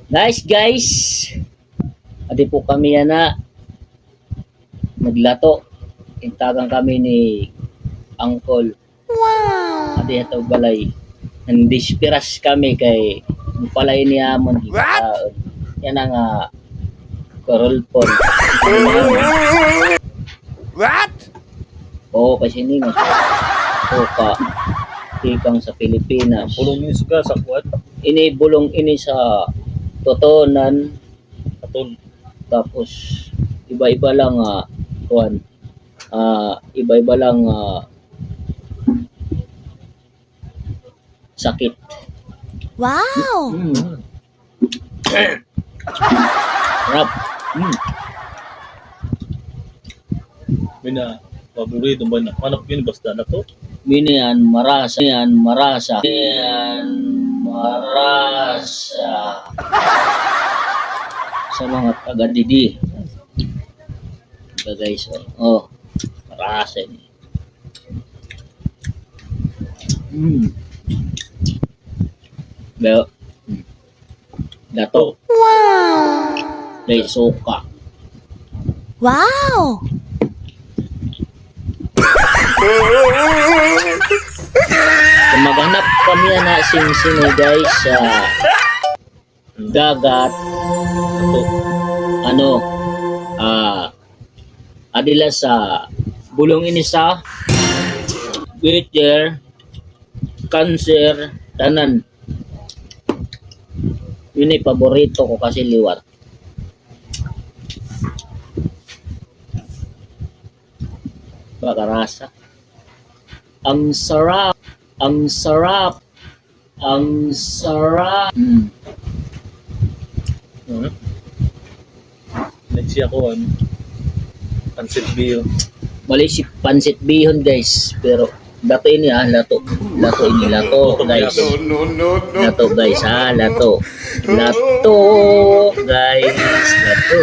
Guys, adi po kami na naglato. Intagang kami ni Uncle. Wow! Adi ito balay. Nandispiras kami kay palay ni Amon. Yan ang korolpon. What? Oo, kasi ni mas ka tikang sa Pilipinas. Pulong ni suga sa kuat. Ini bulong ini sa totonan. Aton. Tapos iba-iba lang kuan. Iba-iba lang sakit. Wow! Rap. Mina paborito ba na hanap yun basta na to. Minian marasa. Sa mga taga-didi. Guys, marasa ni. Beo. Dato. Wow! Dahil suka. Wow! Kung maghanap kami na sing-sing guys sa dagat adila sa bulong ini sa wheelchair cancer tanan yun ay paborito ko kasi liwat bakarasa ang sarap Next siya ko pansit biyo. Mali si pansit bihon guys pero lato ini lato guys lato guys lato guys lato